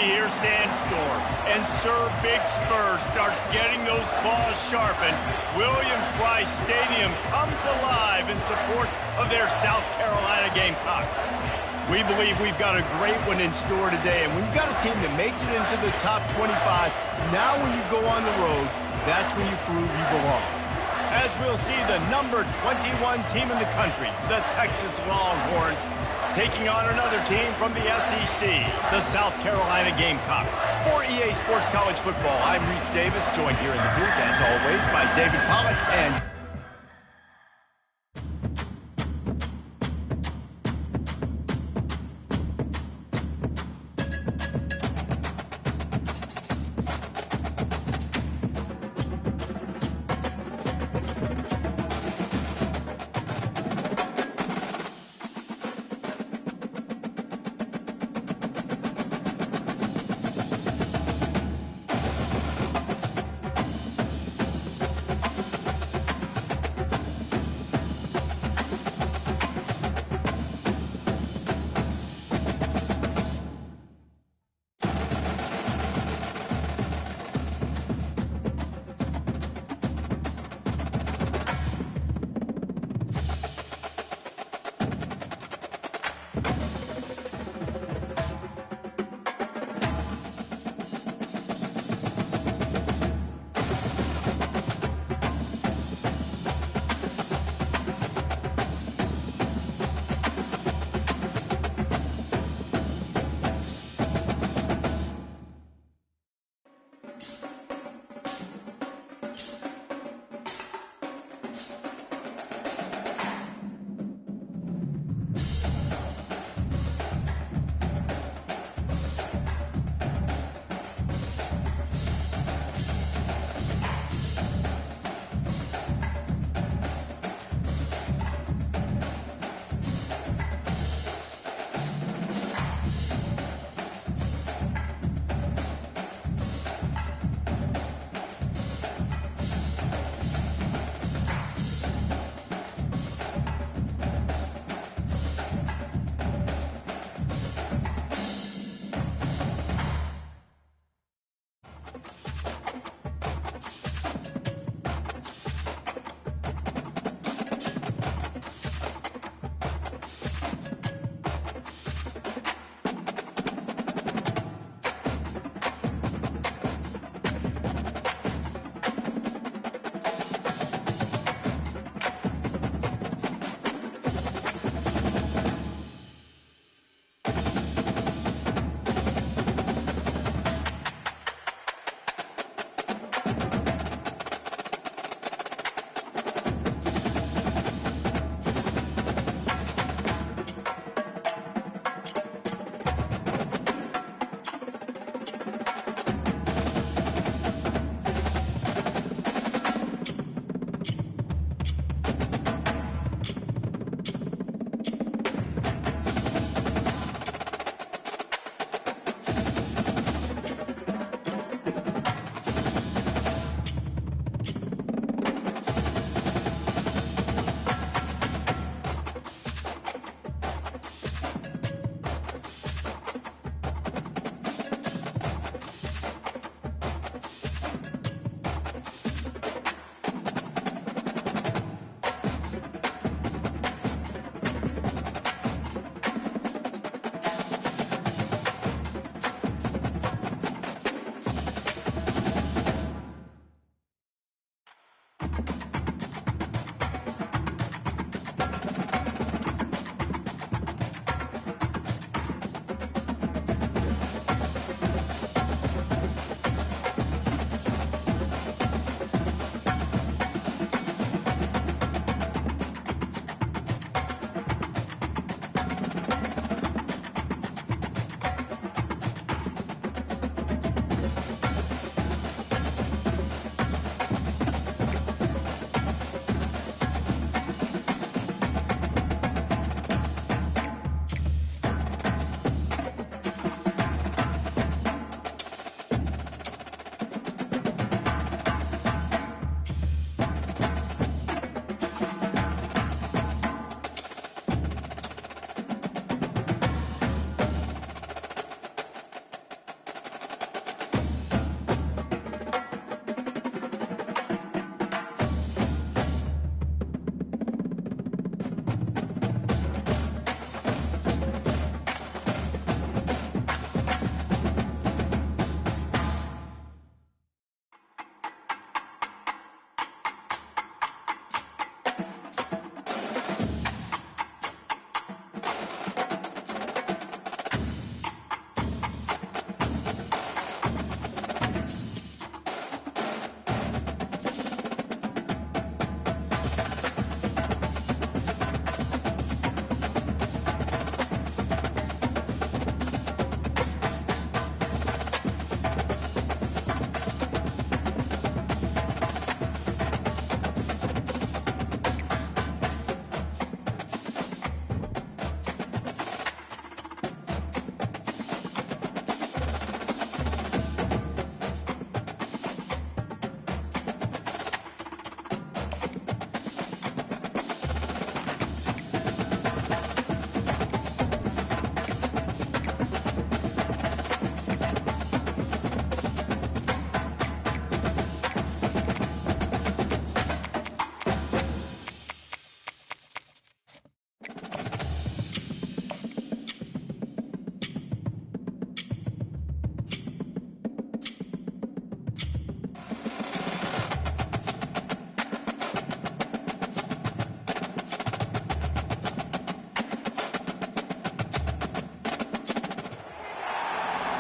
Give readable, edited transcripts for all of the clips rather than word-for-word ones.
hear Sandstorm, and Sir Big Spur starts getting those claws sharpened, Williams-Brice Stadium comes alive in support of their South Carolina Gamecocks. We believe we've got a great one in store today, and when you've got a team that makes it into the top 25, now when you go on the road, that's when you prove you belong. As we'll see the number 21 team in the country, the Texas Longhorns, taking on another team from the SEC, the South Carolina Gamecocks. For EA Sports College Football, I'm Reese Davis, joined here in the booth, as always, by David Pollack and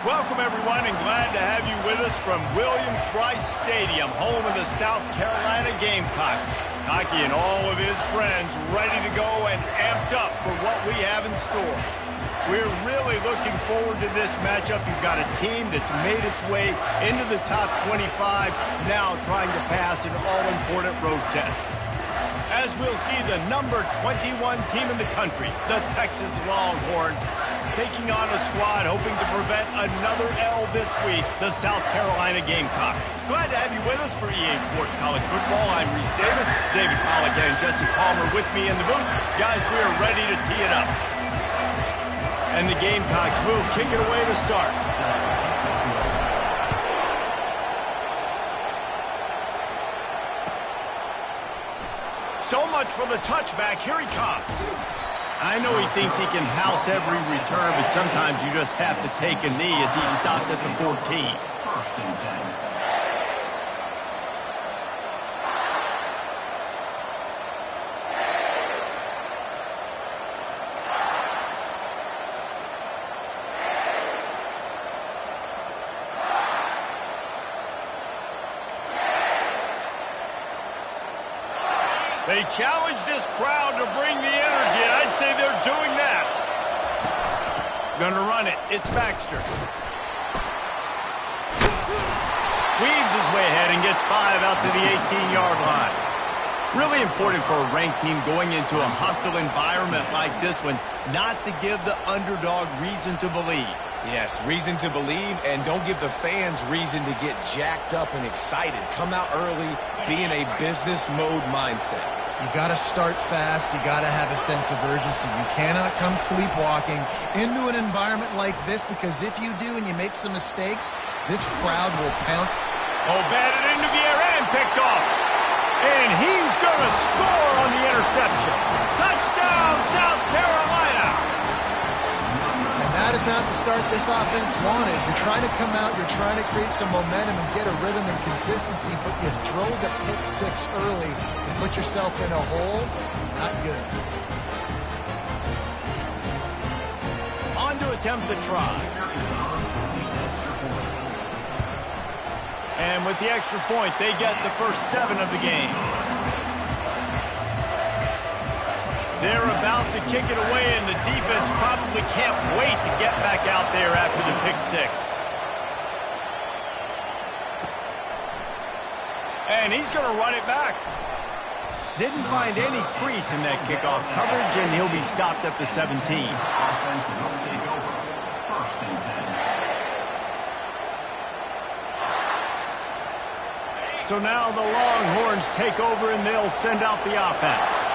Welcome, everyone, and glad to have you with us from Williams-Brice Stadium, home of the South Carolina Gamecocks. Hockey and all of his friends ready to go and amped up for what we have in store. We're really looking forward to this matchup. You've got a team that's made its way into the top 25, now trying to pass an all-important road test. As we'll see the number 21 team in the country, the Texas Longhorns, taking on a squad hoping to prevent another L this week, the South Carolina Gamecocks. Glad to have you with us for EA Sports College Football. I'm Reese Davis, David Pollack and Jesse Palmer with me in the booth. Guys, we are ready to tee it up. And the Gamecocks will kick it away to start. So much for the touchback. Here he comes. I know he thinks he can house every return, but sometimes you just have to take a knee as he stopped at the 14. They challenge this crowd to bring the energy, and I'd say they're doing that. Gonna run it. It's Baxter. Weaves his way ahead and gets 5 out to the 18-yard line. Really important for a ranked team going into a hostile environment like this one, not to give the underdog reason to believe. Yes, reason to believe, and don't give the fans reason to get jacked up and excited. Come out early, be in a business mode mindset. You got to start fast. You got to have a sense of urgency. You cannot come sleepwalking into an environment like this, because if you do and you make some mistakes, this crowd will pounce. Oh, batted into the air and picked off. And he's going to score on the interception. Touchdown, South Carolina. And that is not the start this offense wanted. You're trying to come out, you're trying to create some momentum and get a rhythm and consistency, but you throw the pick 6 early and put yourself in a hole. Not good. On to attempt the try. And with the extra point, they get the first 7 of the game. They're about to kick it away, and the defense probably can't wait to get back out there after the pick 6. And he's going to run it back. Didn't find any crease in that kickoff coverage, and he'll be stopped at the 17. So now the Longhorns take over, and they'll send out the offense.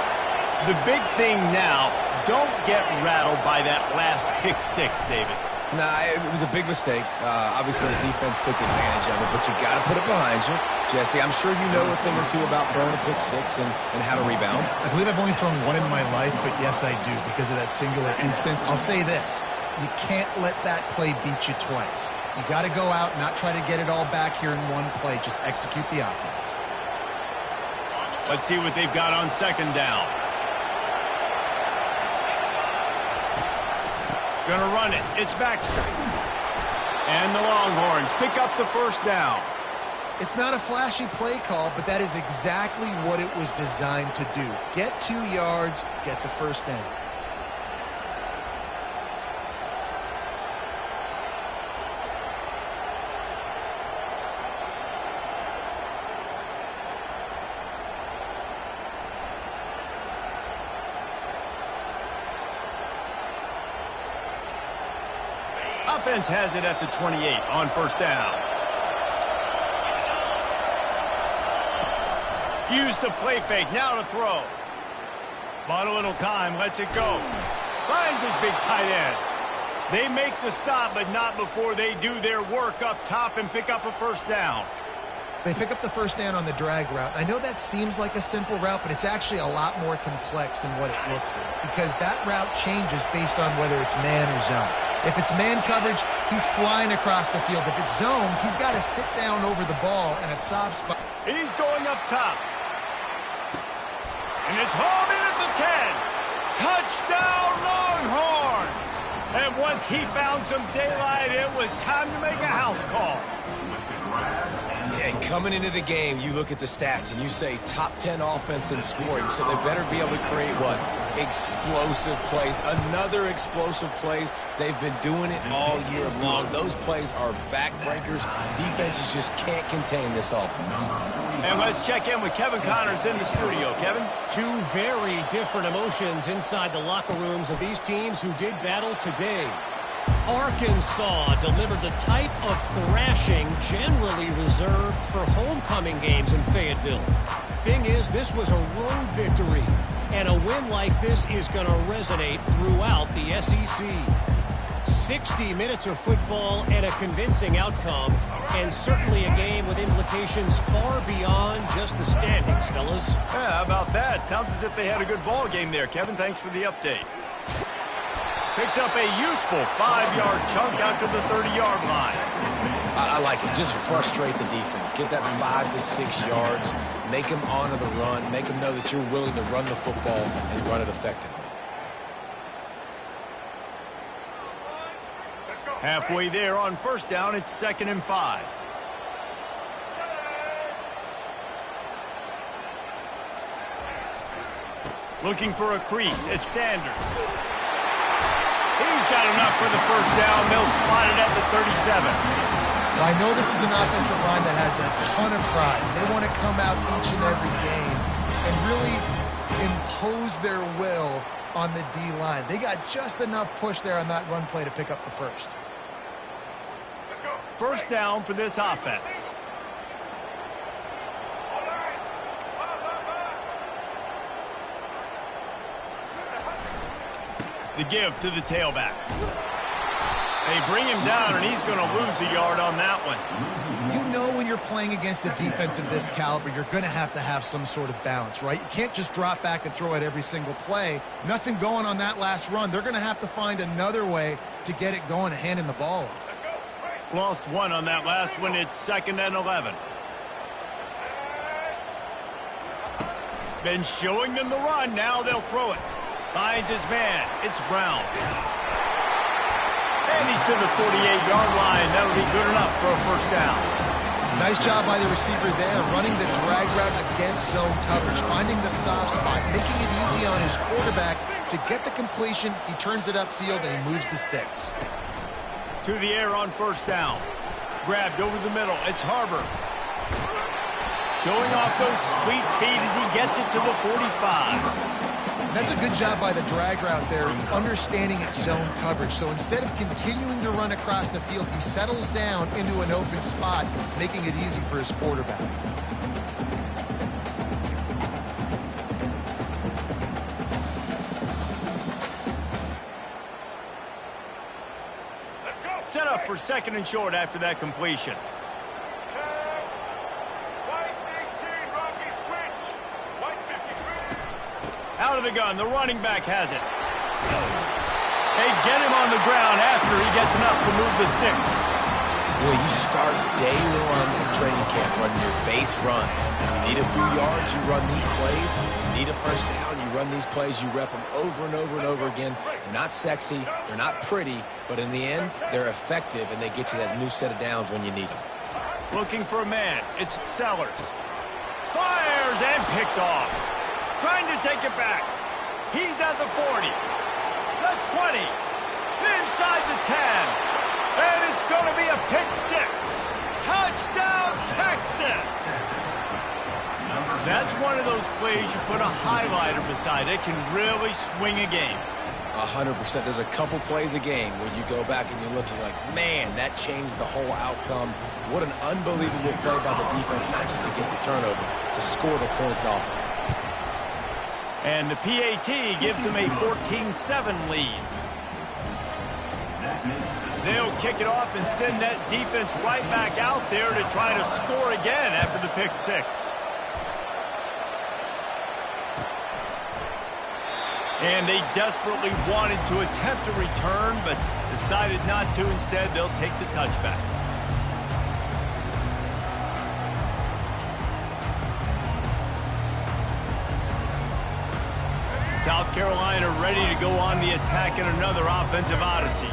The big thing now, don't get rattled by that last pick 6, David. Nah, it was a big mistake. Obviously, the defense took advantage of it, but you got to put it behind you. Jesse, I'm sure you know a thing or two about throwing a pick 6 and how to rebound. I believe I've only thrown 1 in my life, but yes, I do, because of that singular instance. I'll say this. You can't let that play beat you twice. You got to go out, not try to get it all back here in one play. Just execute the offense. Let's see what they've got on second down. Gonna run it. It's Baxter. And the Longhorns pick up the first down. It's not a flashy play call, but that is exactly what it was designed to do. Get 2 yards, get the first down. Offense has it at the 28 on first down. Use the play fake, now to throw. Bought a little time, lets it go. Finds his big tight end. They make the stop, but not before they do their work up top and pick up a first down. They pick up the first down on the drag route. I know that seems like a simple route, but it's actually a lot more complex than what it looks like, because that route changes based on whether it's man or zone. If it's man coverage, he's flying across the field. If it's zone, he's got to sit down over the ball in a soft spot. He's going up top. And it's home in at the 10. Touchdown, Longhorns! And once he found some daylight, it was time to make a house call. Yeah, and coming into the game, you look at the stats and you say top 10 offense in scoring, so they better be able to create what? Explosive plays. Another explosive plays. They've been doing it all year long. Those plays are backbreakers. Defenses just can't contain this offense. And let's check in with Kevin Connors in the studio. Kevin? Two very different emotions inside the locker rooms of these teams who did battle today. Arkansas delivered the type of thrashing generally reserved for homecoming games in Fayetteville. Thing is, this was a road victory, and a win like this is going to resonate throughout the SEC. 60 minutes of football and a convincing outcome, and certainly a game with implications far beyond just the standings, fellas. Yeah, how about that? Sounds as if they had a good ball game there. Kevin, thanks for the update. Picks up a useful 5-yard chunk out to the 30-yard line. I like it. Just frustrate the defense. Get that 5 to 6 yards. Make them honor the run. Make them know that you're willing to run the football and run it effectively. Halfway there on first down, it's 2nd and 5. Looking for a crease. It's Sanders. He's got enough for the first down. They'll spot it at the 37. Well, I know this is an offensive line that has a ton of pride. They want to come out each and every game and really impose their will on the D-line. They got just enough push there on that run play to pick up the first. First down for this offense. The give to the tailback. They bring him down, and he's going to lose a yard on that one. You know when you're playing against a defense of this caliber, you're going to have some sort of balance, right? You can't just drop back and throw it every single play. Nothing going on that last run. They're going to have to find another way to get it going and handing the ball off. Lost one on that last one. It's 2nd and 11. Been showing them the run. Now they'll throw it. Finds his man. It's Brown. And he's to the 48-yard line. That'll be good enough for a first down. Nice job by the receiver there, running the drag route against zone coverage, finding the soft spot, making it easy on his quarterback to get the completion. He turns it upfield, and he moves the sticks. To the air on first down. Grabbed over the middle. It's Harbor. Showing off those sweet feet as he gets it to the 45. That's a good job by the drag route there, understanding its zone coverage. So instead of continuing to run across the field, he settles down into an open spot, making it easy for his quarterback. Set up for 2nd and short after that completion. Out of the gun, the running back has it. They get him on the ground after he gets enough to move the sticks. You know, you start day one of training camp running your base runs. You need a few yards, you run these plays. You need a first down, you run these plays. You rep them over and over and over again. They're not sexy, they're not pretty, but in the end, they're effective, and they get you that new set of downs when you need them. Looking for a man. It's Sellers. Fires and picked off. Trying to take it back. He's at the 40. The 20. Inside the 10. And it's going to be a pick 6. Touchdown, Texas. That's one of those plays you put a highlighter beside. It can really swing a game. 100%. There's a couple plays a game where you go back and you look and you're like, man, that changed the whole outcome. What an unbelievable play by the defense, not just to get the turnover, to score the points off of it. And the PAT gives them a 14-7 lead. They'll kick it off and send that defense right back out there to try to score again after the pick 6. And they desperately wanted to attempt a return, but decided not to. Instead, they'll take the touchback. South Carolina ready to go on the attack in another offensive odyssey.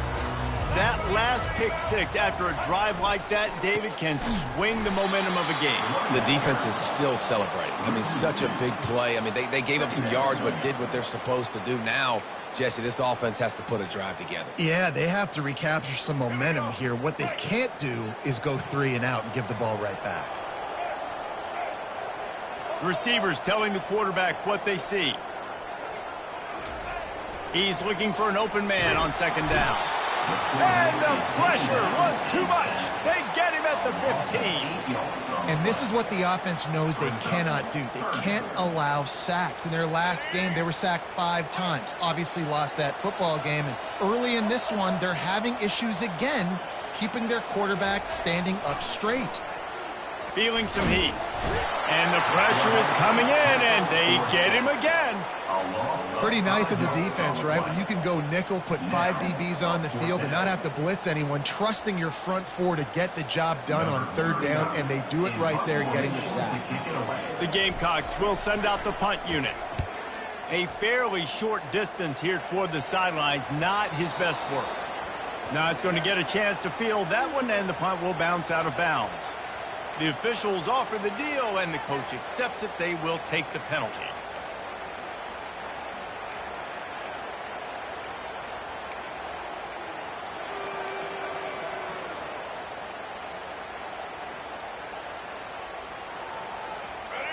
That last pick six after a drive like that, David, can swing the momentum of a game. The defense is still celebrating. I mean, such a big play. I mean, they gave up some yards but did what they're supposed to do. Now, Jesse, this offense has to put a drive together. Yeah, they have to recapture some momentum here. What they can't do is go 3 and out and give the ball right back. Receivers telling the quarterback what they see. He's looking for an open man on second down. And the pressure was too much. They get him at the 15. And this is what the offense knows they cannot do. They can't allow sacks. In their last game, they were sacked 5 times. Obviously lost that football game. And early in this one, they're having issues again keeping their quarterback standing up straight. Feeling some heat. And the pressure is coming in, and they get him again. Pretty nice as a defense, right? When you can go nickel, put 5 DBs on the field and not have to blitz anyone, trusting your front 4 to get the job done on third down, and they do it right there, getting the sack. The Gamecocks will send out the punt unit. A fairly short distance here toward the sidelines, not his best work. Not going to get a chance to field that one, and the punt will bounce out of bounds. The officials offer the deal, and the coach accepts it. They will take the penalty.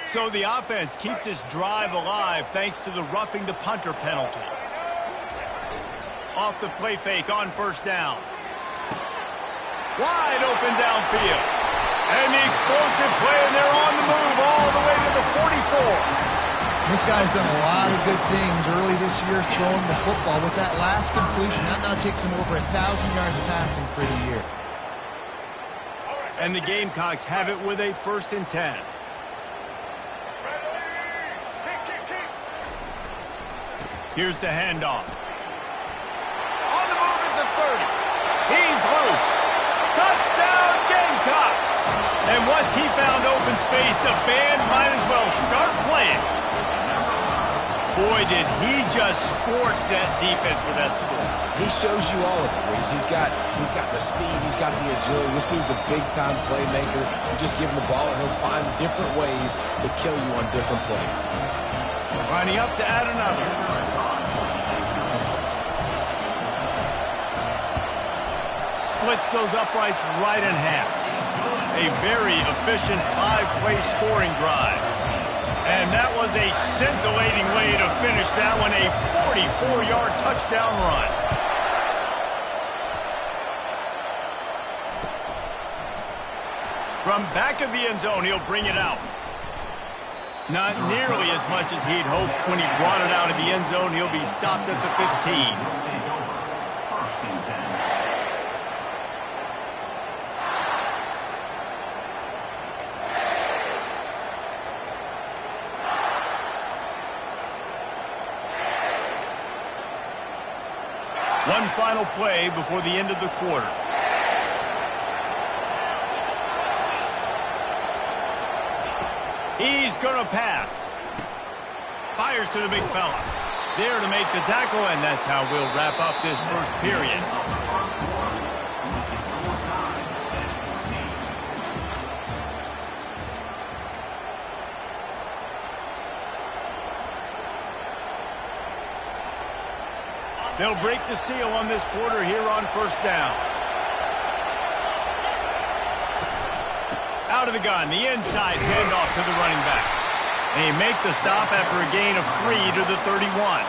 So the offense keeps this drive alive thanks to the roughing the punter penalty. Off the play fake on first down. Wide open downfield. And the explosive play, and they're on the move all the way to the 44. This guy's done a lot of good things early this year throwing the football. With that last completion, that now takes him over 1,000 yards passing for the year. And the Gamecocks have it with a 1st and 10. Here's the handoff. On the move at the 30. He's loose. Touchdown, Gamecocks! And once he found open space, the band might as well start playing. Boy, did he just scorch that defense for that score. He shows you all of it, Reese. He's got the speed, he's got the agility. This dude's a big-time playmaker. You just give him the ball, and he'll find different ways to kill you on different plays. Lining up to add another. Splits those uprights right in half. A very efficient 5-play scoring drive. And that was a scintillating way to finish that one, a 44-yard touchdown run. From back of the end zone, he'll bring it out. Not nearly as much as he'd hoped when he brought it out of the end zone. He'll be stopped at the 15. One final play before the end of the quarter. He's going to pass. Fires to the big fella. There to make the tackle, and that's how we'll wrap up this first period. They'll break the seal on this quarter here on first down. Out of the gun, the inside handoff to the running back. And he make the stop after a gain of 3 to the 31.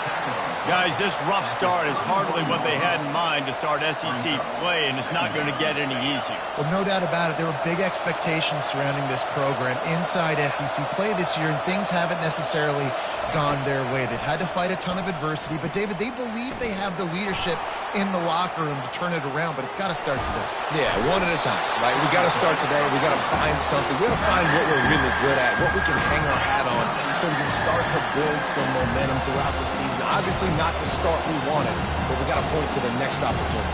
Guys, this rough start is hardly what they had in mind to start SEC play, and it's not going to get any easier. Well, no doubt about it. There were big expectations surrounding this program inside SEC play this year, and things haven't necessarily gone their way. They've had to fight a ton of adversity, but, David, they believe they have the leadership in the locker room to turn it around, but it's got to start today. Yeah, one at a time, right? We got to start today. We got to find something. We got to find what we're really good at, what we can hang our hat on, so we can start to build some momentum throughout the season. Obviously, not the start we wanted, but we got to point to the next opportunity.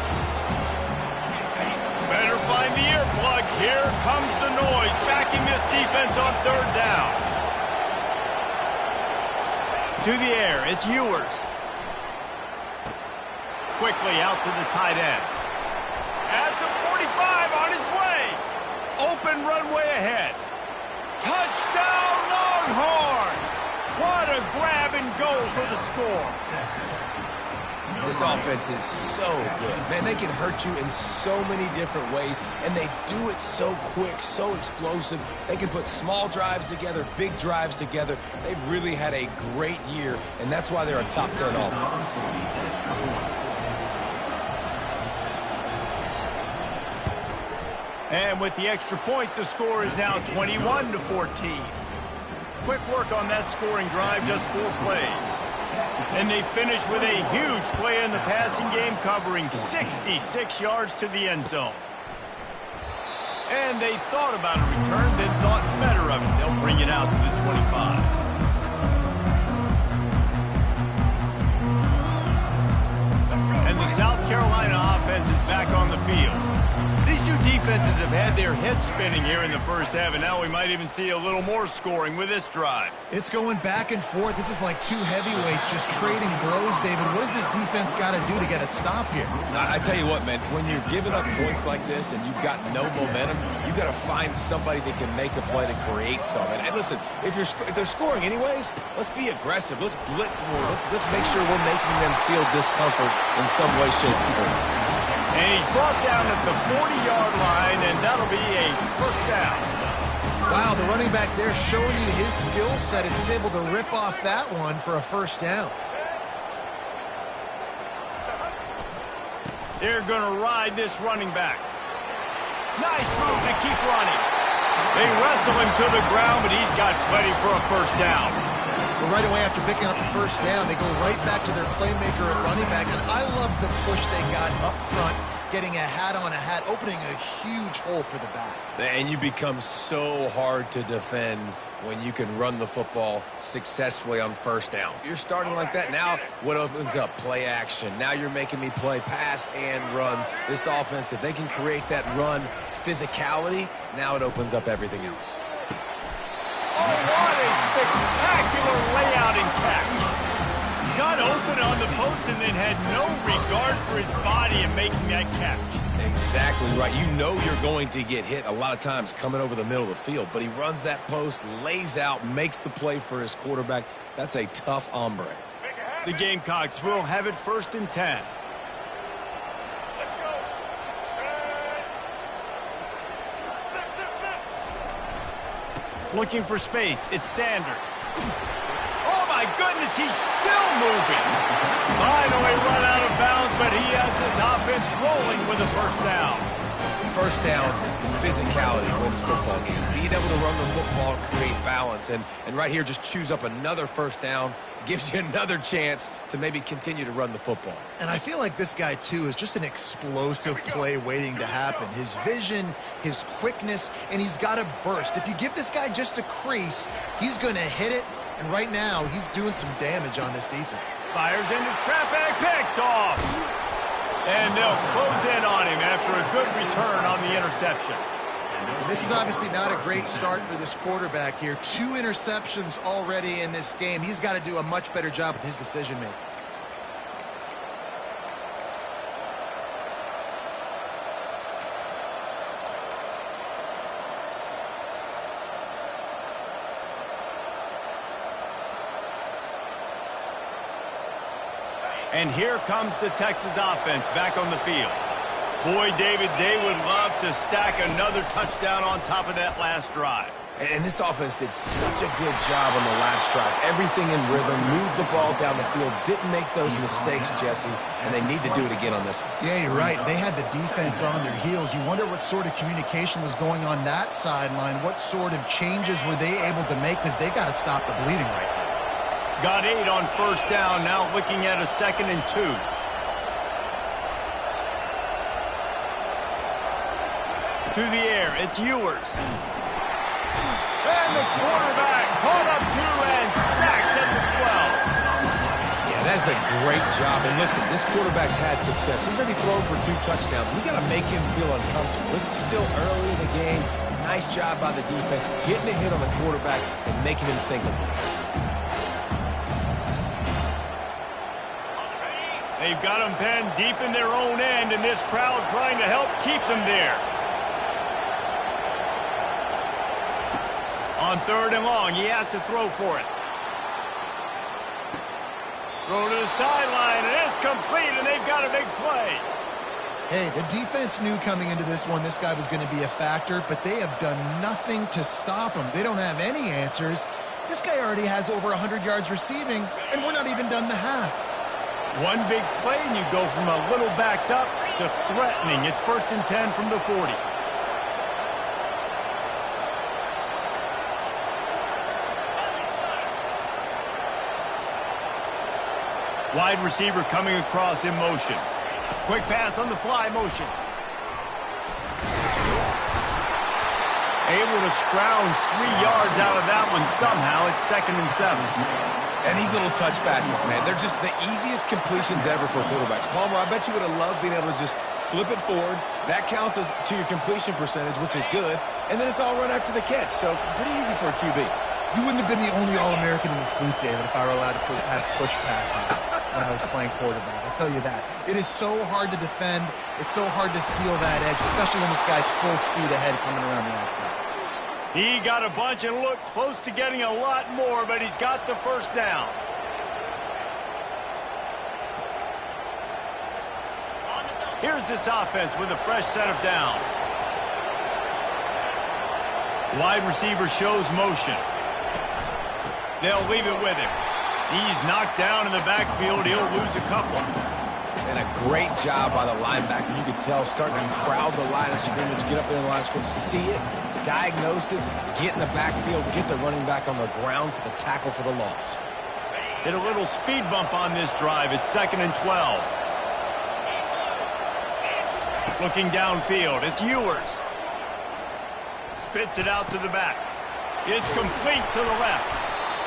Better find the earplugs. Here comes the noise, backing this defense on third down. To the air, it's Ewers. Quickly out to the tight end. At the 45, on his way. Open runway ahead. Touchdown, Longhorns! What a grab and go for the score. This offense is so good. Man, they can hurt you in so many different ways, and they do it so quick, so explosive. They can put small drives together, big drives together. They've really had a great year, and that's why they're a top 10 offense. And with the extra point, the score is now 21-14. Quick work on that scoring drive, just 4 plays. And they finish with a huge play in the passing game, covering 66 yards to the end zone. And they thought about a return, then thought better of it. They'll bring it out to the 25. And the South Carolina offense is back on the field. These two defenses have had their heads spinning here in the first half, and now we might even see a little more scoring with this drive. It's going back and forth. This is like two heavyweights just trading blows, David. What does this defense got to do to get a stop here? I tell you what, man, when you're giving up points like this and you've got no momentum, you've got to find somebody that can make a play to create something. And listen, if they're scoring anyways, let's be aggressive. Let's blitz more. Let's make sure we're making them feel discomfort in some way, shape, or form. And he's brought down at the 40-yard line, and that'll be a first down. Wow, the running back there showing you his skill set as he's able to rip off that one for a first down. They're going to ride this running back. Nice move to keep running. They wrestle him to the ground, but he's got plenty for a first down. Well, right away after picking up the first down, they go right back to their playmaker at running back. And I love the push they got up front, getting a hat on a hat, opening a huge hole for the back. And you become so hard to defend when you can run the football successfully on first down. You're starting like that. Now what opens up? Play action. Now you're making me play pass and run. This offense, if they can create that run physicality, now it opens up everything else. Oh, what a spectacular layout and catch. Got open on the post and then had no regard for his body in making that catch. Exactly right. You know you're going to get hit a lot of times coming over the middle of the field, but he runs that post, lays out, makes the play for his quarterback. That's a tough hombre. The Gamecocks will have it 1st and 10. Looking for space. It's Sanders. Oh, my goodness, he's still moving. Finally run out of bounds, but he has this offense rolling with a first down. First down, physicality wins football games. Being able to run the football, create balance, and right here just choose up another first down, gives you another chance to maybe continue to run the football. And I feel like this guy, too, is just an explosive play waiting to happen. His vision, his quickness, and he's got a burst. If you give this guy just a crease, he's going to hit it, and right now he's doing some damage on this defense. Fires into traffic, picked off. And they'll close in on him after a good return on the interception. This is obviously not a great start for this quarterback here. 2 interceptions already in this game. He's got to do a much better job with his decision-making. And here comes the Texas offense back on the field. Boy, David, they would love to stack another touchdown on top of that last drive. And this offense did such a good job on the last drive. Everything in rhythm, moved the ball down the field, didn't make those mistakes, Jesse, and they need to do it again on this one. Yeah, you're right. They had the defense on their heels. You wonder what sort of communication was going on that sideline. What sort of changes were they able to make, because they got to stop the bleeding right now. Got 8 on first down, now looking at a 2nd and 2. To the air, it's Ewers. And the quarterback caught up to and sacked at the 12. Yeah, that's a great job. And listen, this quarterback's had success. He's already thrown for 2 touchdowns. We got to make him feel uncomfortable. This is still early in the game. Nice job by the defense, getting a hit on the quarterback and making him think a little. They've got them penned deep in their own end, and this crowd trying to help keep them there. On 3rd and long, he has to throw for it. Throw to the sideline, and it's complete, and they've got a big play. Hey, the defense knew coming into this one this guy was going to be a factor, but they have done nothing to stop him. They don't have any answers. This guy already has over 100 yards receiving, and we're not even done the half. One big play, and you go from a little backed up to threatening. It's 1st and 10 from the 40. Wide receiver coming across in motion. Quick pass on the fly motion. Able to scrounge 3 yards out of that one somehow. It's 2nd and 7. And these little touch passes, man, they're just the easiest completions ever for quarterbacks. Palmer, I bet you would have loved being able to just flip it forward. That counts as to your completion percentage, which is good. And then it's all run after the catch. So pretty easy for a QB. You wouldn't have been the only All-American in this booth, David, if I were allowed to have push passes when I was playing quarterback. I'll tell you that. It is so hard to defend. It's so hard to seal that edge, especially when this guy's full speed ahead coming around the outside. He got a bunch and looked close to getting a lot more, but he's got the 1st down. Here's this offense with a fresh set of downs. Wide receiver shows motion. They'll leave it with him. He's knocked down in the backfield. He'll lose a couple. And a great job by the linebacker. You could tell starting to crowd the line of scrimmage, get up there in the line of scrimmage, see it, diagnose it, get in the backfield, get the running back on the ground for the tackle for the loss. Hit a little speed bump on this drive. It's 2nd and 12. Looking downfield, it's Ewers. Spits it out to the back. It's complete to the left.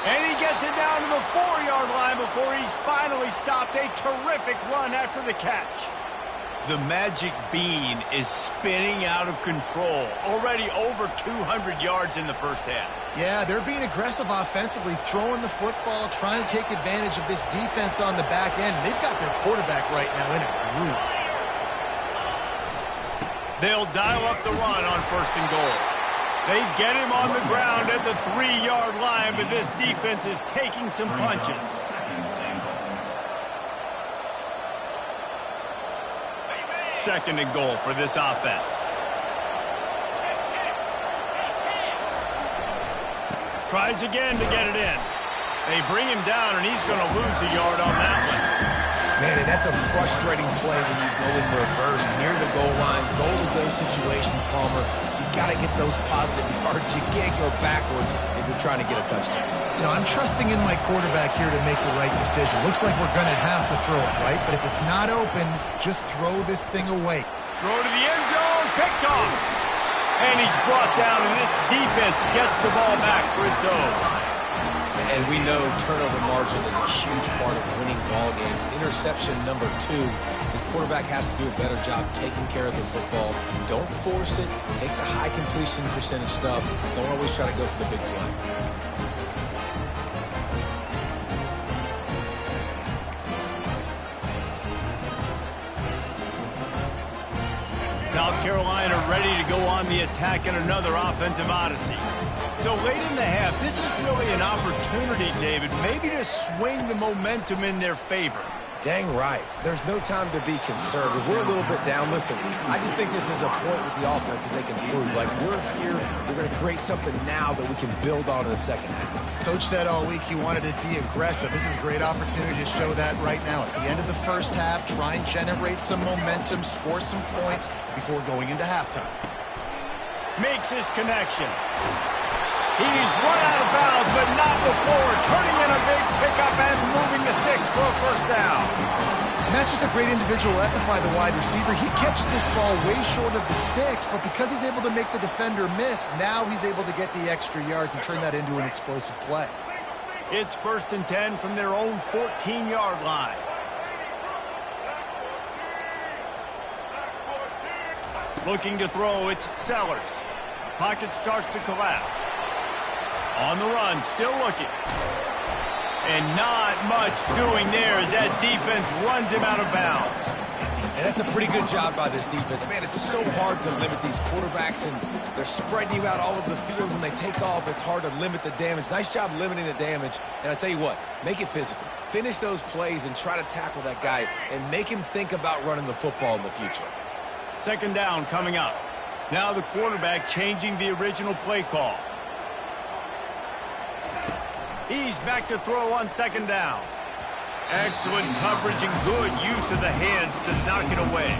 And he gets it down to the 4-yard line before he's finally stopped. A terrific run after the catch. The magic bean is spinning out of control. Already over 200 yards in the 1st half. Yeah, they're being aggressive offensively, throwing the football, trying to take advantage of this defense on the back end. They've got their quarterback right now in a groove. They'll dial up the run on 1st and goal. They get him on the ground at the 3-yard line, but this defense is taking some punches. Second and goal for this offense. Tries again to get it in. They bring him down, and he's going to lose a yard on that one. Man, and that's a frustrating play when you go in reverse near the goal line. Goal to those situations, Palmer. You got to get those positive yards. You can't go backwards if you're trying to get a touchdown. You know, I'm trusting in my quarterback here to make the right decision. Looks like we're going to have to throw it, right? But if it's not open, just throw this thing away. Throw to the end zone, picked off. And he's brought down, and this defense gets the ball back for its own. And we know turnover margin is a huge part of winning ball games. Interception number 2. His quarterback has to do a better job taking care of the football. Don't force it. Take the high completion percentage stuff. Don't always try to go for the big play. South Carolina ready to go on the attack in another offensive odyssey. So late in the half, this is really an opportunity, David, maybe to swing the momentum in their favor. Dang right. There's no time to be concerned. If we're a little bit down, listen, I just think this is a point with the offense that they can prove. Like, we're here, we're going to create something now that we can build on in the second half. Coach said all week he wanted to be aggressive. This is a great opportunity to show that right now. At the end of the 1st half, try and generate some momentum, score some points before going into halftime. Makes his connection. He's run out of bounds, but not before turning in a big pickup and moving the sticks for a 1st down. And that's just a great individual effort by the wide receiver. He catches this ball way short of the sticks, but because he's able to make the defender miss, now he's able to get the extra yards and turn that into an explosive play. It's 1st and 10 from their own 14-yard line. Looking to throw, it's Sellers. Pocket starts to collapse. On the run, still looking. And not much doing there as that defense runs him out of bounds. And that's a pretty good job by this defense. Man, it's so hard to limit these quarterbacks, and they're spreading you out all over the field. When they take off, it's hard to limit the damage. Nice job limiting the damage. And I tell you what, make it physical. Finish those plays and try to tackle that guy and make him think about running the football in the future. Second down coming up. Now the quarterback changing the original play call. He's back to throw on second down. Excellent coverage and good use of the hands to knock it away.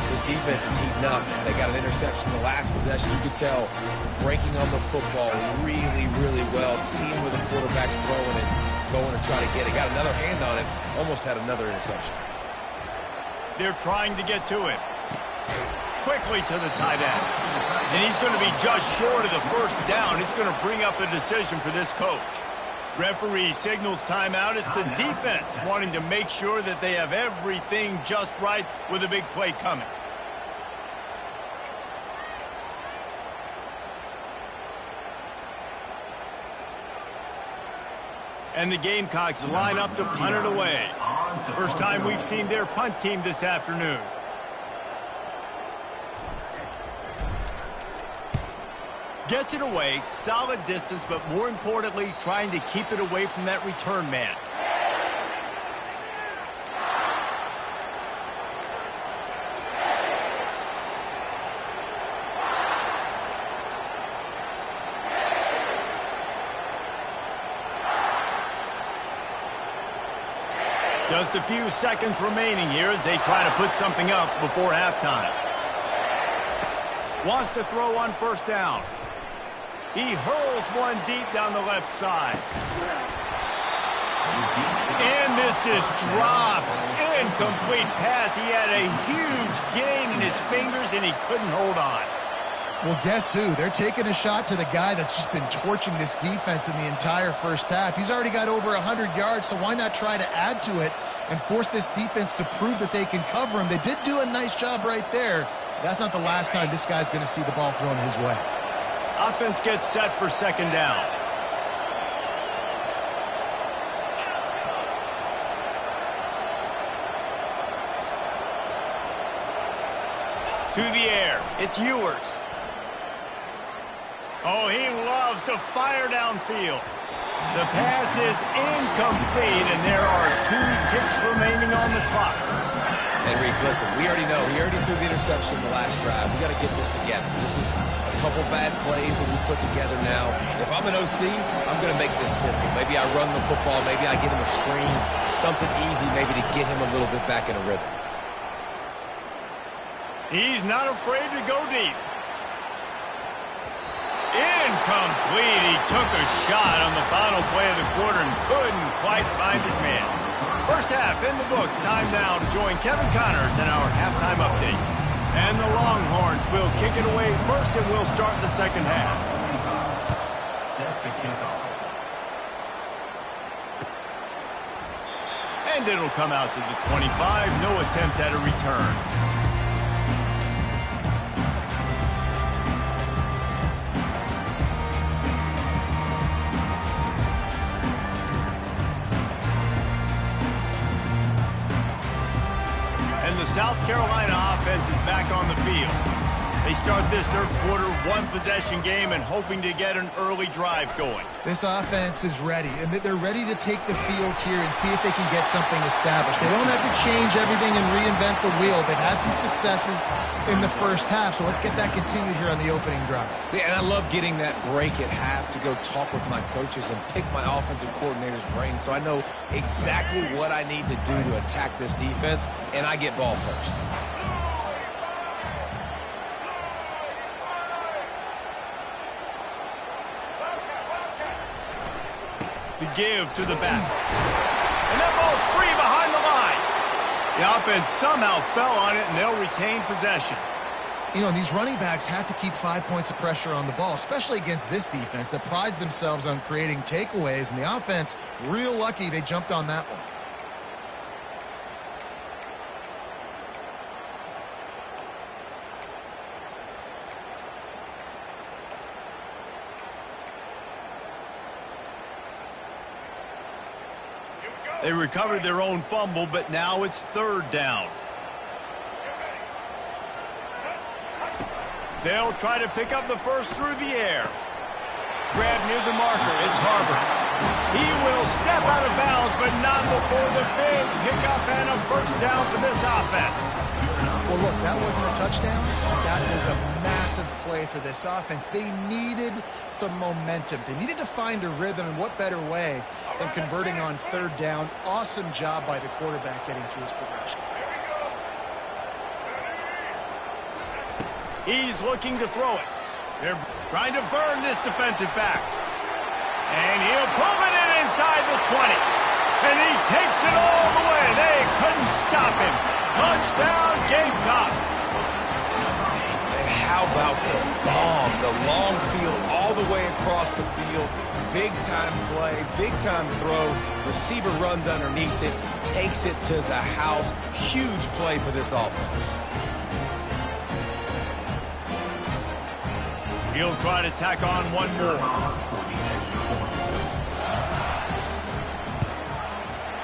This defense is heating up. They got an interception the last possession. You could tell breaking on the football really, really well. Seeing where the quarterback's throwing it, going to try to get it. Got another hand on it. Almost had another interception. They're trying to get to him. Quickly to the tight end. And he's going to be just short of the first down. It's going to bring up a decision for this coach. Referee signals timeout. It's the defense wanting to make sure that they have everything just right with a big play coming. And the Gamecocks line up to punt it away. First time we've seen their punt team this afternoon. Gets it away, solid distance, but more importantly, trying to keep it away from that return man. Just a few seconds remaining here as they try to put something up before halftime. Wants to throw on first down. He hurls one deep down the left side. And this is dropped. Incomplete pass. He had a huge gain in his fingers, and he couldn't hold on. Well, guess who? They're taking a shot to the guy that's just been torching this defense in the entire first half. He's already got over 100 yards, so why not try to add to it and force this defense to prove that they can cover him? They did do a nice job right there. That's not the last time this guy's going to see the ball thrown his way. Offense gets set for second down. To the air. It's Ewers. Oh, he loves to fire downfield. The pass is incomplete, and there are 2 ticks remaining on the clock. And Reese, listen, we already know. He already threw the interception in the last drive. We got to get this together. This is a couple bad plays that we put together now. If I'm an OC, I'm going to make this simple. Maybe I run the football. Maybe I get him a screen. Something easy maybe to get him a little bit back in a rhythm. He's not afraid to go deep. Incomplete. He took a shot on the final play of the quarter and couldn't quite find his man. First half in the books. Time now to join Kevin Connors in our halftime update. And the Longhorns will kick it away first, and we'll start the second half. Set to kick off. And it'll come out to the 25. No attempt at a return. The South Carolina offense is back on the field. They start this third quarter one-possession game and hoping to get an early drive going. This offense is ready, and they're ready to take the field here and see if they can get something established. They don't have to change everything and reinvent the wheel. They've had some successes in the first half, so let's get that continued here on the opening drive. Yeah, and I love getting that break at half to go talk with my coaches and pick my offensive coordinator's brain so I know exactly what I need to do to attack this defense, and I get ball first. The give to the back. And that ball's free behind the line. The offense somehow fell on it, and they'll retain possession. You know, these running backs have to keep 5 points of pressure on the ball, especially against this defense that prides themselves on creating takeaways, and the offense, real lucky they jumped on that one. They recovered their own fumble, but now it's third down. They'll try to pick up the first through the air. Grab near the marker. It's Harbor. He will step out of bounds, but not before the big pickup and a first down for this offense. Well, look, that wasn't a touchdown. That was a massive play for this offense. They needed some momentum. They needed to find a rhythm, and what better way than converting on third down. Awesome job by the quarterback getting through his progression. He's looking to throw it. They're trying to burn this defensive back. And he'll pull it in inside the 20. And he takes it all the way. They couldn't stop him. Touchdown, Gamecocks. And how about the bomb? The long field all the way across the field. Big-time play, big-time throw. Receiver runs underneath it, takes it to the house. Huge play for this offense. He'll try to tack on one more.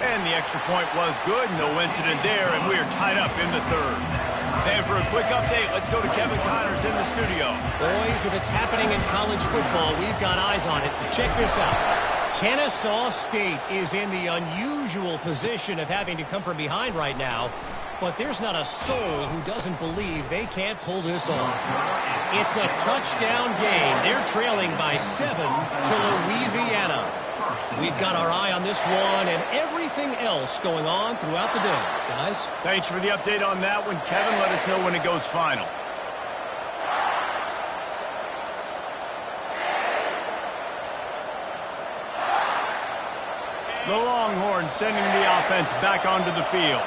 And the extra point was good. No incident there, and we're tied up in the third. And for a quick update, let's go to Kevin Connors in the studio. Boys, if it's happening in college football, we've got eyes on it. Check this out. Kennesaw State is in the unusual position of having to come from behind right now, but there's not a soul who doesn't believe they can't pull this off. It's a touchdown game. They're trailing by 7 to Louisiana. We've got our eye on this one and everything else going on throughout the day, guys. Thanks for the update on that one, Kevin. Let us know when it goes final. The Longhorns sending the offense back onto the field.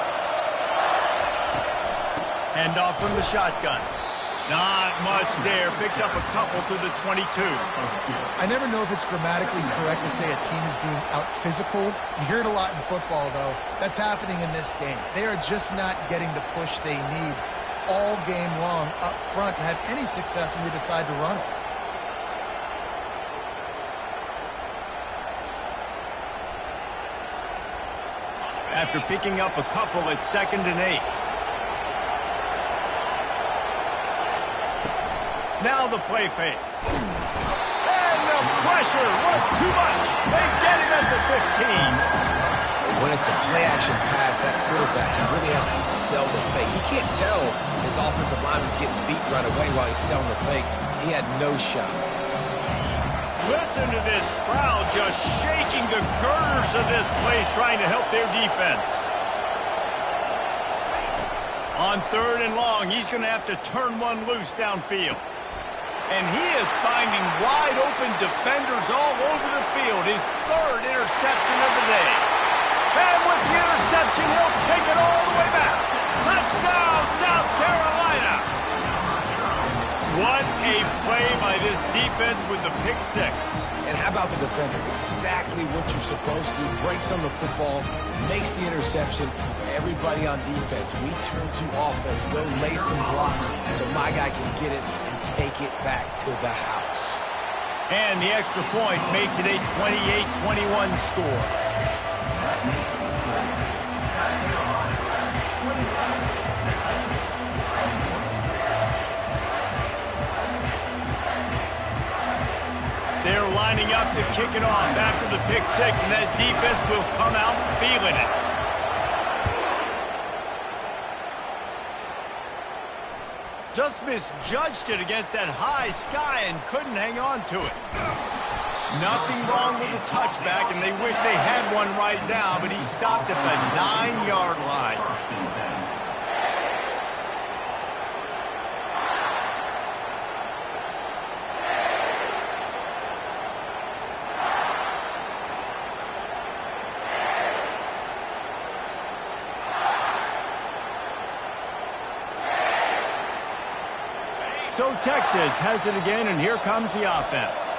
Hand off from the shotgun. Not much there. Picks up a couple to the 22. I never know if it's grammatically correct to say a team is being out-physicaled. You hear it a lot in football, though. That's happening in this game. They are just not getting the push they need all game long up front to have any success when they decide to run it. After picking up a couple, it's 2nd and 8. Now the play fake. And the pressure was too much. They get him at the 15. When it's a play-action pass, that quarterback, he really has to sell the fake. He can't tell his offensive lineman's getting beat right away while he's selling the fake. He had no shot. Listen to this crowd just shaking the girders of this place trying to help their defense. On 3rd and long, he's going to have to turn one loose downfield. And he is finding wide-open defenders all over the field. His 3rd interception of the day. And with the interception, he'll take it all the way back. Touchdown, South Carolina! What a play by this defense with the pick 6. And how about the defender? Exactly what you're supposed to. Breaks on the football, makes the interception. Everybody on defense, we turn to offense. Go lay some blocks so my guy can get it and take it back to the house. And the extra point makes it a 28-21 score. They're lining up to kick it off after the pick 6, and that defense will come out feeling it. Just misjudged it against that high sky and couldn't hang on to it. Nothing wrong with the touchback, and they wish they had one right now, but he stopped at the 9-yard line. So Texas has it again, and here comes the offense.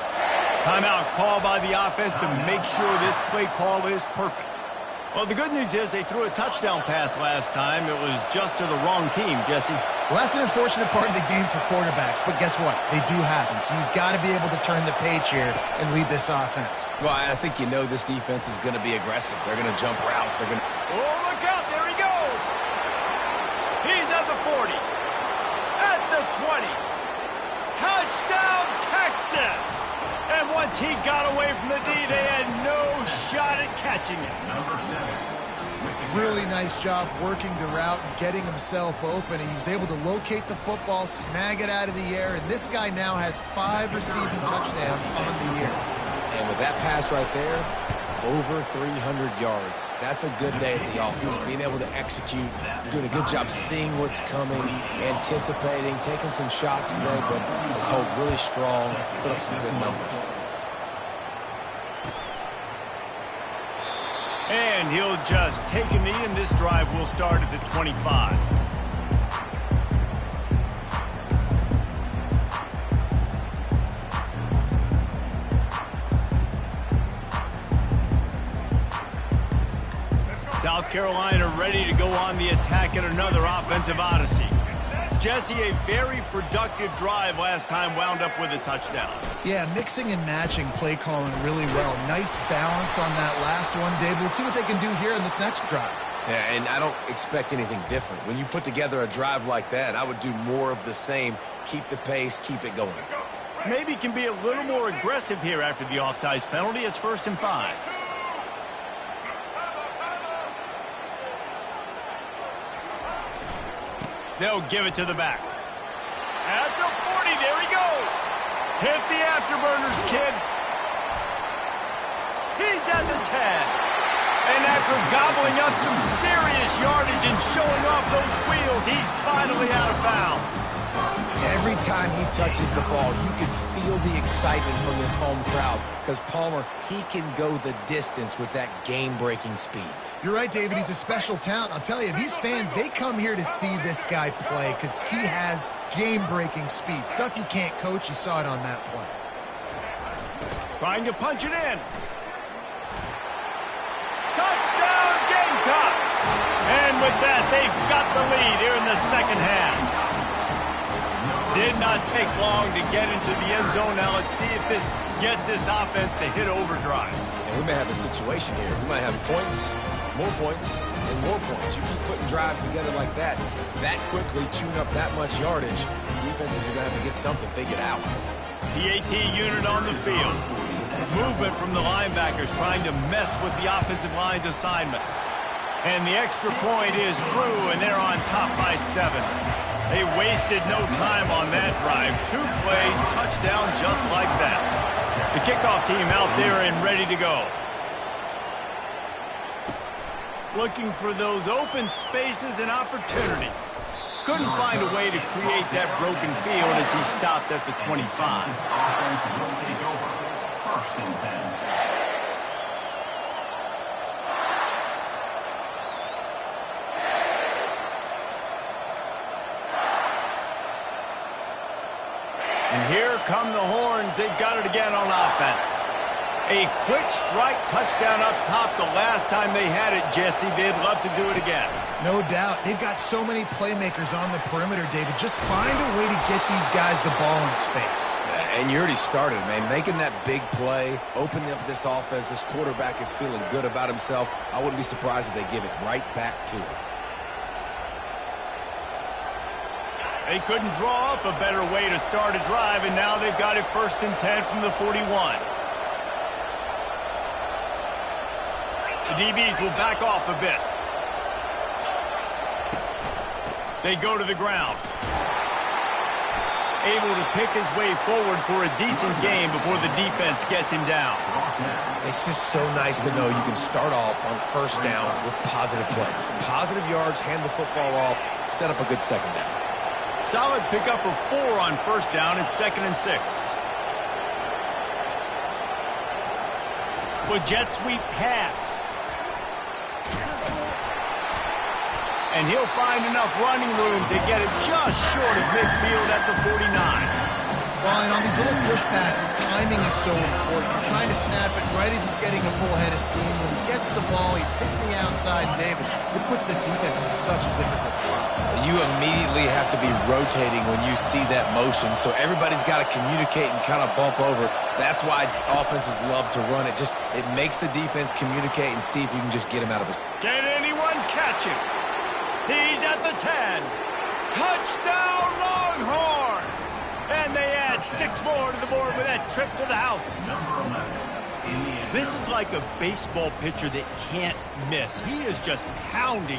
Timeout call by the offense to make sure this play call is perfect. Well, the good news is they threw a touchdown pass last time. It was just to the wrong team, Jesse. Well, that's an unfortunate part of the game for quarterbacks, but guess what? They do happen, so you've got to be able to turn the page here and lead this offense. Well, I think you know this defense is going to be aggressive. They're going to jump routes. They're going to... Oh, look out. There he goes. He's at the 40. At the 20. Touchdown, Texas. And once he got away from the D, they had no shot at catching him. Number 7. Really nice job working the route and getting himself open. He was able to locate the football, snag it out of the air, and this guy now has 5 receiving touchdowns on the year. And with that pass right there, over 300 yards. That's a good day at the office, being able to execute, doing a good job seeing what's coming, anticipating, taking some shots today, but has held really strong, put up some good numbers. And he'll just take a knee, and this drive will start at the 25. South Carolina ready to go on the attack at another offensive odyssey. Jesse, a very productive drive last time wound up with a touchdown. Yeah, mixing and matching play calling really well. Nice balance on that last one, David. Let's see what they can do here in this next drive. Yeah, and I don't expect anything different. When you put together a drive like that, I would do more of the same. Keep the pace, keep it going. Maybe can be a little more aggressive here after the offsides penalty. It's 1st and 5. They'll give it to the back. At the 40, there he goes. Hit the afterburners, kid. He's at the 10. And after gobbling up some serious yardage and showing off those wheels, he's finally out of bounds. Every time he touches the ball, you can feel the excitement from this home crowd because Palmer, he can go the distance with that game-breaking speed. You're right, David. He's a special talent. I'll tell you, these fans, they come here to see this guy play because he has game-breaking speed. Stuff you can't coach. You saw it on that play. Trying to punch it in. Touchdown, Gamecocks! And with that, they've got the lead here in the second half. Did not take long to get into the end zone. Now let's see if this gets this offense to hit overdrive. And we may have a situation here. We might have points, more points, and more points. You keep putting drives together like that quickly, chewing up that much yardage, defenses are going to have to get something figured out. PAT unit on the field. Movement from the linebackers trying to mess with the offensive line's assignments. And the extra point is true, and they're on top by 7. They wasted no time on that drive. 2 plays, touchdown just like that. The kickoff team out there and ready to go. Looking for those open spaces and opportunity. Couldn't find a way to create that broken field as he stopped at the 25. Offense will take over. 1st and 10. And here come the horns. They've got it again on offense. A quick strike touchdown up top the last time they had it, Jesse. They'd love to do it again. No doubt. They've got so many playmakers on the perimeter, David. Just find a way to get these guys the ball in space. And you already started, man. Making that big play, opening up this offense. This quarterback is feeling good about himself. I wouldn't be surprised if they give it right back to him. They couldn't draw up a better way to start a drive, and now they've got it 1st and 10 from the 41. The DBs will back off a bit. They go to the ground. Able to pick his way forward for a decent game before the defense gets him down. It's just so nice to know you can start off on 1st down with positive plays. Positive yards, hand the football off, set up a good 2nd down. Solid pickup of 4 on 1st down. It's 2nd and 6. With jet sweep pass. And he'll find enough running room to get it just short of midfield at the 49. Well, and on these little push passes, timing is so important. You're trying to snap it right as he's getting a full head of steam. When he gets the ball, he's hitting the outside, David. It puts the defense in such a difficult spot. You immediately have to be rotating when you see that motion, so everybody's got to communicate and kind of bump over. That's why offenses love to run it. It makes the defense communicate and see if you can just get him out of his... Can anyone catch him? He's at the 10. Touchdown, Longhorns! And they add 6 more to the board with that trip to the house. This is like a baseball pitcher that can't miss. He is just pounding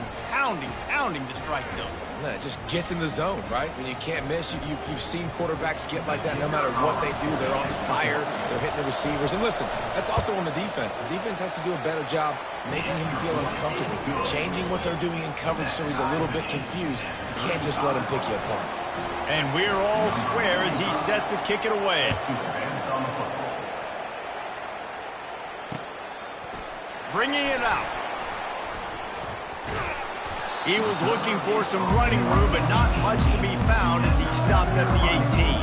the strike zone. Yeah, it just gets in the zone, right? When you can't miss, you've seen quarterbacks get like that no matter what they do. They're on fire. They're hitting the receivers. And listen, that's also on the defense. The defense has to do a better job making him feel uncomfortable, changing what they're doing in coverage so he's a little bit confused. You can't just let him pick you apart. And we're all square as he's set to kick it away. Bringing it out. He was looking for some running room, but not much to be found as he stopped at the 18.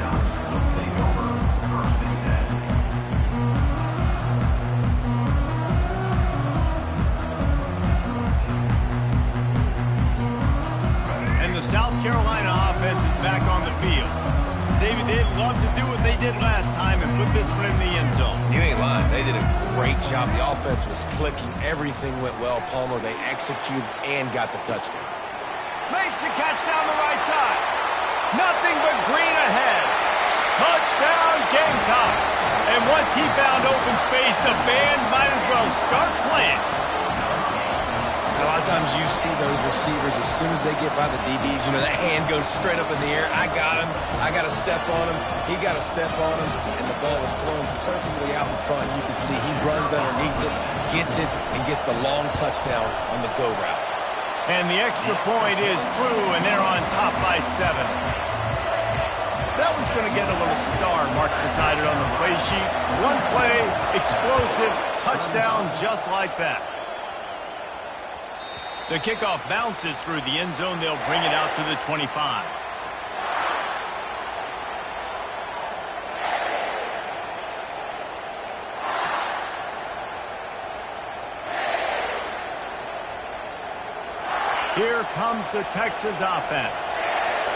And the South Carolina offense is back on the field. David, they'd love to do what they did last time and put this one in the end zone. You ain't lying. They did a great job. The offense was clicking. Everything went well, Palmer. They executed and got the touchdown. Makes the catch down the right side. Nothing but green ahead. Touchdown, Gamecocks. And once he found open space, the band might as well start playing. A lot of times you see those receivers, as soon as they get by the DBs, you know, that hand goes straight up in the air. I got him. I got to step on him. He got to step on him. And the ball was thrown perfectly out in front. You can see he runs underneath it, gets it, and gets the long touchdown on the go route. And the extra point is true, and they're on top by 7. That one's going to get a little star mark beside it on the play sheet. One play, explosive, touchdown just like that. The kickoff bounces through the end zone. They'll bring it out to the 25. Here comes the Texas offense.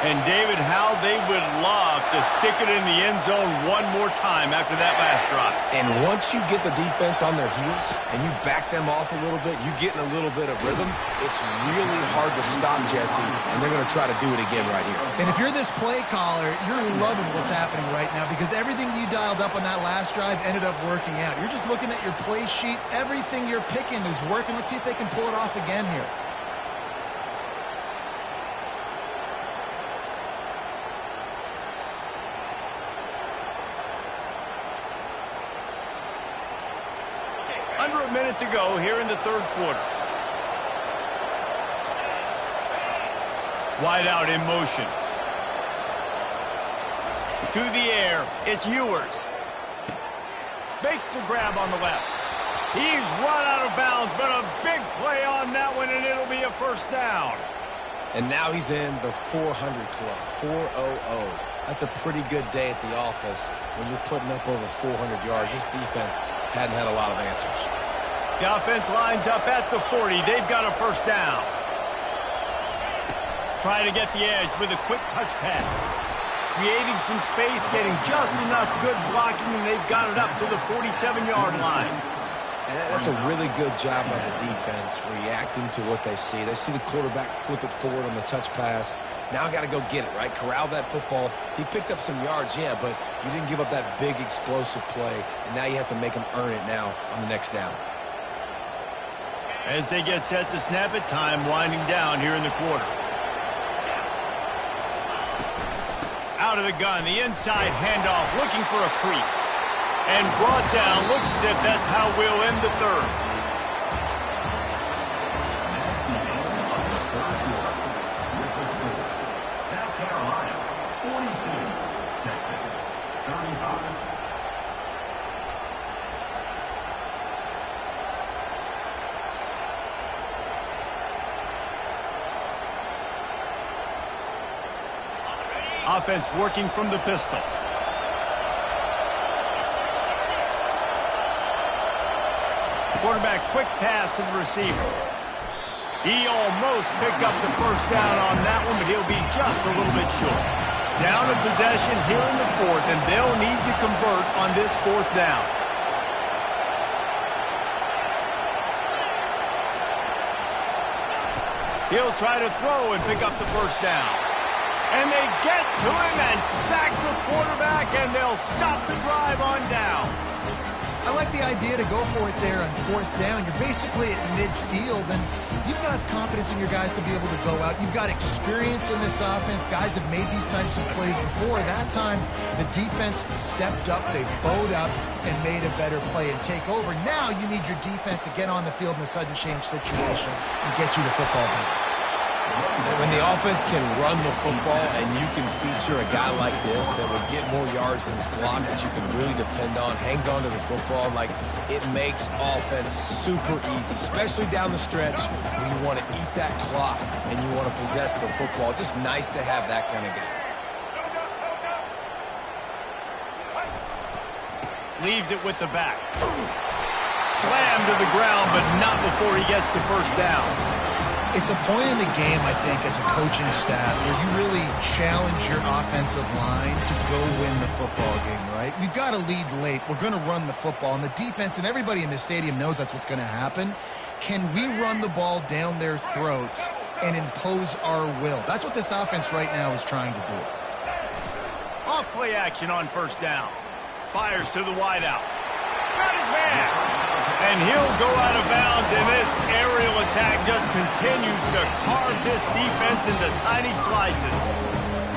And, David, how they would love to stick it in the end zone one more time after that last drive. And once you get the defense on their heels and you back them off a little bit, you get in a little bit of rhythm, it's really hard to stop Jesse, and they're going to try to do it again right here. And if you're this play caller, you're loving what's happening right now because everything you dialed up on that last drive ended up working out. You're just looking at your play sheet. Everything you're picking is working. Let's see if they can pull it off again here. Under a minute to go here in the third quarter. Wide out in motion. To the air. It's Ewers. Makes the grab on the left. He's run out of bounds, but a big play on that one, and it'll be a first down. And now he's in the 400 club, 400. That's a pretty good day at the office when you're putting up over 400 yards. This defense hadn't had a lot of answers. The offense lines up at the 40. They've got a first down. Trying to get the edge with a quick touch pass. Creating some space, getting just enough good blocking, and they've got it up to the 47-yard line. And that's a really good job by the defense, reacting to what they see. They see the quarterback flip it forward on the touch pass. Now I got to go get it, right? Corral that football. He picked up some yards, yeah, but you didn't give up that big explosive play, and now you have to make him earn it now on the next down. As they get set to snap it, time winding down here in the quarter. Out of the gun, the inside handoff, looking for a crease. And brought down, looks as if that's how we'll end the third. South Carolina, 42. Texas, 35. Offense working from the pistol. Quarterback quick pass to the receiver. He almost picked up the first down on that one, but he'll be just a little bit short. Down in possession here in the fourth, and they'll need to convert on this fourth down. He'll try to throw and pick up the first down. And they get to him and sack the quarterback, and they'll stop the drive on down. I like the idea to go for it there on fourth down. You're basically at midfield, and you've got confidence in your guys to be able to go out. You've got experience in this offense. Guys have made these types of plays before. That time, the defense stepped up. They bowed up and made a better play and take over. Now you need your defense to get on the field in a sudden change situation and get you the football back. When the offense can run the football and you can feature a guy like this that will get more yards than his block that you can really depend on, hangs on to the football, like it makes offense super easy, especially down the stretch when you want to eat that clock and you want to possess the football. Just nice to have that kind of game. Leaves it with the back. Slammed to the ground, but not before he gets the first down. It's a point in the game, I think, as a coaching staff where you really challenge your offensive line to go win the football game, right? We've got to lead late. We're going to run the football. And the defense and everybody in the stadium knows that's what's going to happen. Can we run the ball down their throats and impose our will? That's what this offense right now is trying to do. Off play action on first down. Fires to the wideout. Got his man. And he'll go out of bounds, and this aerial attack just continues to carve this defense into tiny slices.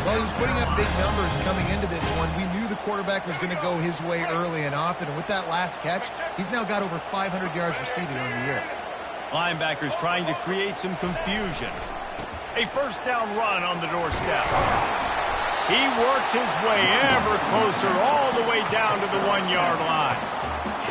Well, he was putting up big numbers coming into this one. We knew the quarterback was going to go his way early and often, and with that last catch, he's now got over 500 yards receiving on the year. Linebackers trying to create some confusion. A first down run on the doorstep. He works his way ever closer all the way down to the 1-yard line.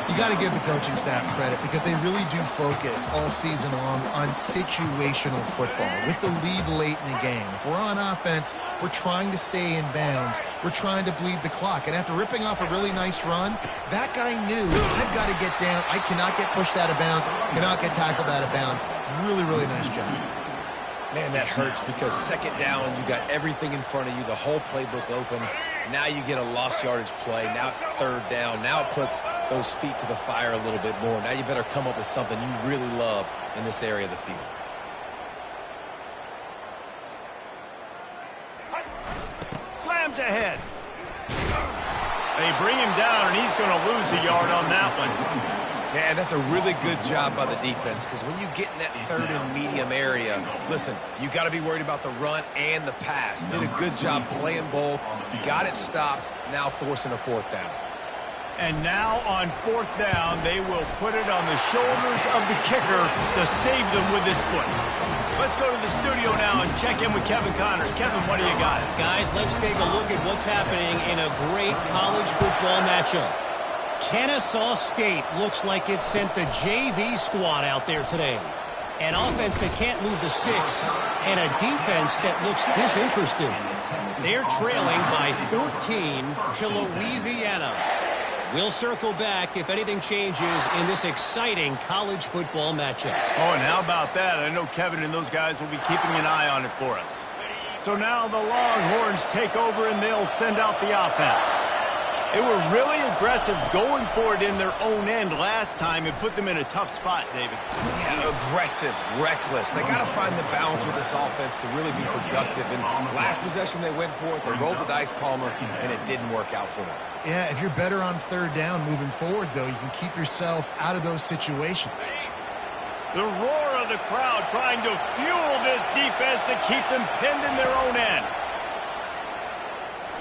You got to give the coaching staff credit because they really do focus all season long on situational football with the lead late in the game. If we're on offense, we're trying to stay in bounds. We're trying to bleed the clock. And after ripping off a really nice run, that guy knew, I've got to get down. I cannot get pushed out of bounds, cannot get tackled out of bounds. Really, really nice job. Man, that hurts because second down, you got everything in front of you, the whole playbook open. Now you get a lost yardage play. Now it's third down. Now it puts those feet to the fire a little bit more. Now you better come up with something you really love in this area of the field. Slams ahead. They bring him down, and he's going to lose a yard on that one. Man, that's a really good job by the defense because when you get in that third and medium area, listen, you got to be worried about the run and the pass. Did a good job playing both. Got it stopped. Now forcing a fourth down. And now on fourth down, they will put it on the shoulders of the kicker to save them with his foot. Let's go to the studio now and check in with Kevin Connors. Kevin, what do you got? Guys, let's take a look at what's happening in a great college football matchup. Kennesaw State looks like it sent the JV squad out there today. An offense that can't move the sticks and a defense that looks disinterested. They're trailing by 14 to Louisiana. We'll circle back if anything changes in this exciting college football matchup. Oh, and how about that? I know Kevin and those guys will be keeping an eye on it for us. So now the Longhorns take over and they'll send out the offense. They were really aggressive going for it in their own end last time. It put them in a tough spot, David. Yeah, aggressive, reckless. They got to find the balance with this offense to really be productive. And last possession they went for it. They rolled the dice, Palmer, and it didn't work out for them. Yeah, if you're better on third down moving forward, though, you can keep yourself out of those situations. The roar of the crowd trying to fuel this defense to keep them pinned in their own end.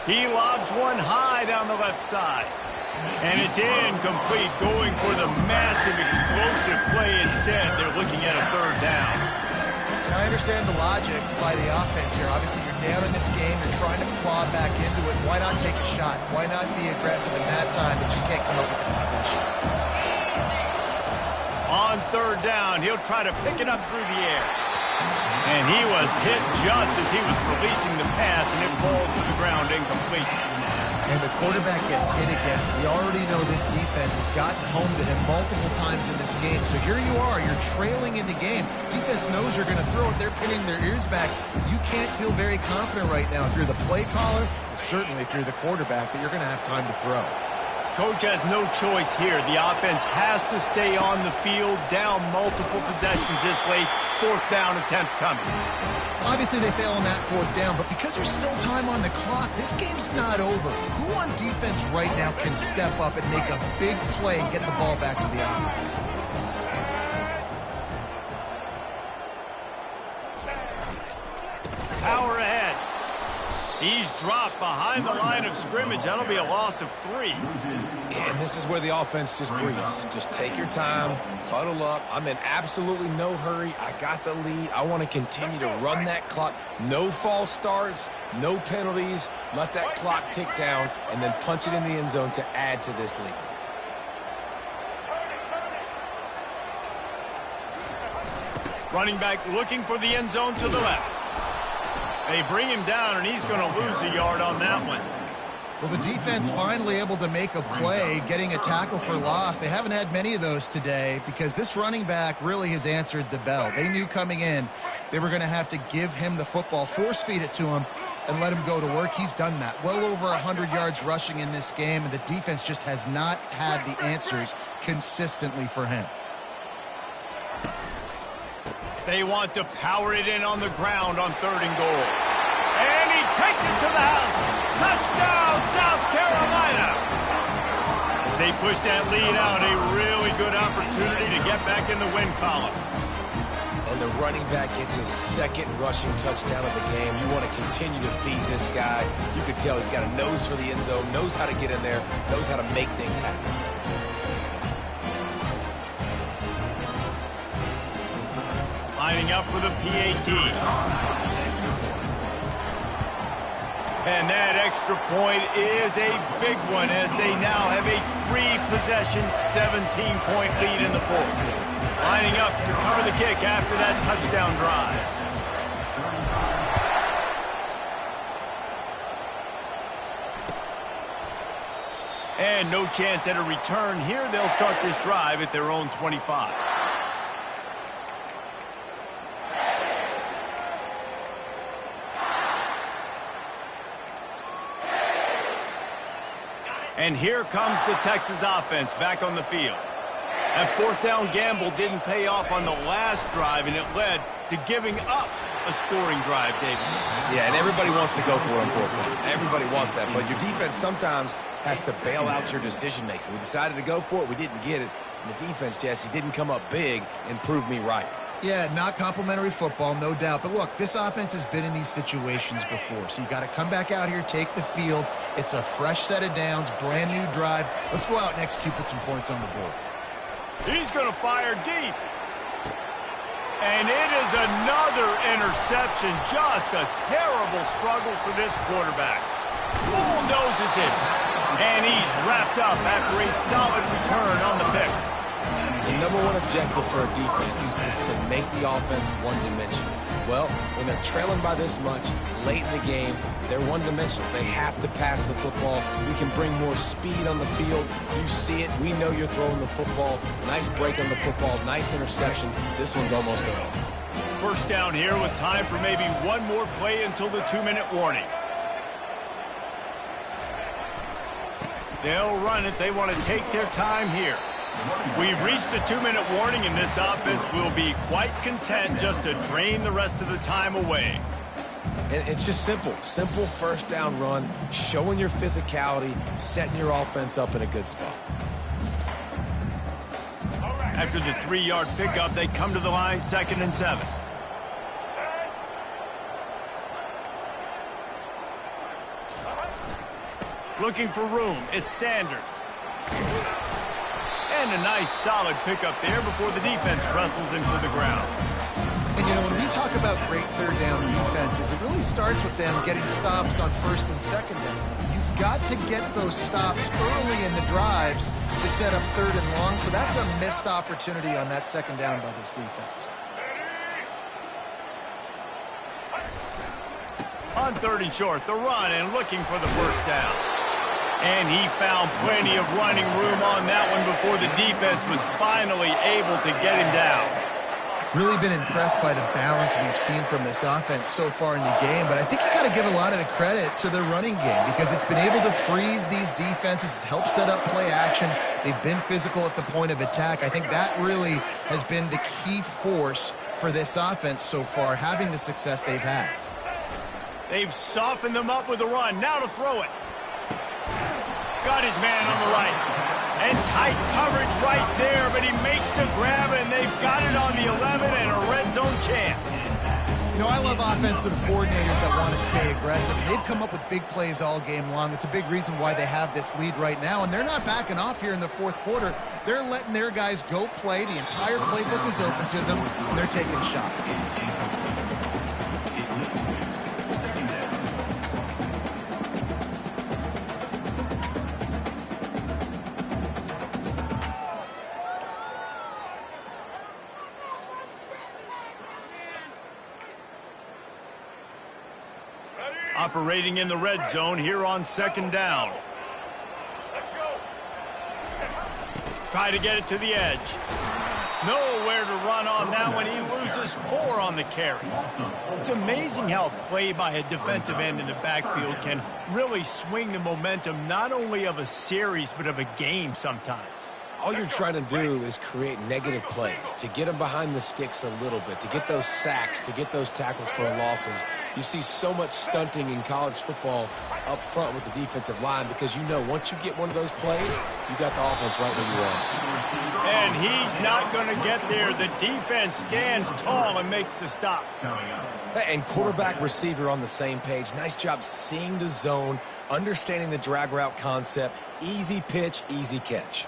He lobs one high down the left side. And it's incomplete, going for the massive explosive play instead. They're looking at a third down. And I understand the logic by the offense here. Obviously, you're down in this game. You're trying to claw back into it. Why not take a shot? Why not be aggressive in that time? They just can't come up with the completion. On third down, he'll try to pick it up through the air. And he was hit just as he was releasing the pass, and it falls to the ground incomplete. And the quarterback gets hit again. We already know this defense has gotten home to him multiple times in this game. So here you are, you're trailing in the game. Defense knows you're going to throw it. They're pinning their ears back. You can't feel very confident right now if you're the play caller, and certainly if you're the quarterback, that you're going to have time to throw. Coach has no choice here. The offense has to stay on the field, down multiple possessions this late. Fourth down attempt coming. Obviously, they fail on that fourth down, but because there's still time on the clock, this game's not over. Who on defense right now can step up and make a big play and get the ball back to the offense? Power ahead. He's dropped behind the line of scrimmage. That'll be a loss of 3. And this is where the offense just breathes. Just take your time, huddle up. I'm in absolutely no hurry. I got the lead. I want to continue to run that clock. No false starts, no penalties. Let that clock tick down, and then punch it in the end zone to add to this lead. Running back looking for the end zone to the left. They bring him down, and he's going to lose a yard on that one. Well, the defense finally able to make a play, getting a tackle for loss. They haven't had many of those today because this running back really has answered the bell. They knew coming in they were going to have to give him the football, force-feed it to him, and let him go to work. He's done that. Well over 100 yards rushing in this game, and the defense just has not had the answers consistently for him. They want to power it in on the ground on 3rd and goal. And he takes it to the house. Touchdown, South Carolina. As they push that lead out, a really good opportunity to get back in the win column. And the running back gets his 2nd rushing touchdown of the game. You want to continue to feed this guy. You can tell he's got a nose for the end zone, knows how to get in there, knows how to make things happen. Lining up for the PAT. And that extra point is a big one as they now have a 3-possession, 17-point lead in the 4th. Lining up to cover the kick after that touchdown drive. And no chance at a return here. They'll start this drive at their own 25. And here comes the Texas offense back on the field. That 4th down gamble didn't pay off on the last drive, and it led to giving up a scoring drive, David. Yeah, and everybody wants to go for it on 4th down. Everybody wants that, but your defense sometimes has to bail out your decision-making. We decided to go for it. We didn't get it. And the defense, Jesse, didn't come up big and prove me right. Yeah, not complimentary football, no doubt. But look, this offense has been in these situations before. So you got to come back out here, take the field. It's a fresh set of downs, brand new drive. Let's go out and execute, put some points on the board. He's going to fire deep. And it is another interception. Just a terrible struggle for this quarterback. Bulldozes it. And he's wrapped up after a solid return on the pick. The #1 objective for a defense is to make the offense one-dimensional. Well, when they're trailing by this much, late in the game, they're one-dimensional. They have to pass the football. We can bring more speed on the field. You see it. We know you're throwing the football. Nice break on the football. Nice interception. This one's almost over. First down here with time for maybe one more play until the 2-minute warning. They'll run it. They want to take their time here. We've reached the 2-minute warning, and this offense will be quite content just to drain the rest of the time away. And it's just simple. Simple 1st down run, showing your physicality, setting your offense up in a good spot. After the 3-yard pickup, they come to the line, 2nd and 7. Looking for room, it's Sanders. And a nice solid pickup there before the defense wrestles him to the ground. And, you know, when we talk about great 3rd down defenses, it really starts with them getting stops on 1st and 2nd down. You've got to get those stops early in the drives to set up 3rd and long, so that's a missed opportunity on that 2nd down by this defense. On 3rd and short, the run and looking for the 1st down. And he found plenty of running room on that one before the defense was finally able to get him down. Really been impressed by the balance we've seen from this offense so far in the game, but I think you got to give a lot of the credit to the running game because it's been able to freeze these defenses, help set up play action. They've been physical at the point of attack. I think that really has been the key force for this offense so far, having the success they've had. They've softened them up with a run. Now to throw it. Got his man on the right. And tight coverage right there, but he makes the grab, and they've got it on the 11 and a red zone chance. You know, I love offensive coordinators that want to stay aggressive. They've come up with big plays all game long. It's a big reason why they have this lead right now, and they're not backing off here in the fourth quarter. They're letting their guys go play. The entire playbook is open to them, and they're taking shots. Operating in the red zone here on second down. Try to get it to the edge. Nowhere to run on that one. He loses 4 on the carry. It's amazing how a play by a defensive end in the backfield can really swing the momentum not only of a series but of a game sometimes. All you're trying to do is create negative plays, to get them behind the sticks a little bit, to get those sacks, to get those tackles for losses. You see so much stunting in college football up front with the defensive line because you know once you get one of those plays, you got the offense right where you are. And he's not going to get there. The defense stands tall and makes the stop. And quarterback receiver on the same page. Nice job seeing the zone, understanding the drag route concept. Easy pitch, easy catch.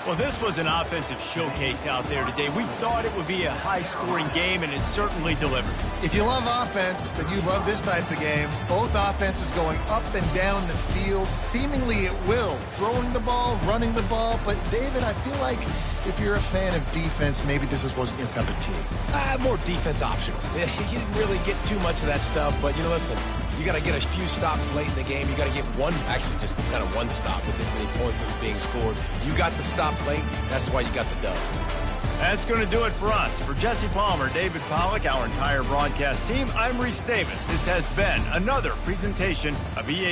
Well, this was an offensive showcase out there today. We thought it would be a high-scoring game, and it certainly delivered. If you love offense, then you love this type of game. Both offenses going up and down the field, seemingly at will. Throwing the ball, running the ball. But, David, I feel like if you're a fan of defense, maybe this wasn't your cup of tea. More defense optional. You didn't really get too much of that stuff, but, listen, you got to get a few stops late in the game. You got to get actually just kind of one stop with this many points that's being scored. You got the stop late. That's why you got the dub. That's going to do it for us. For Jesse Palmer, David Pollack, our entire broadcast team, I'm Reese Davis. This has been another presentation of EA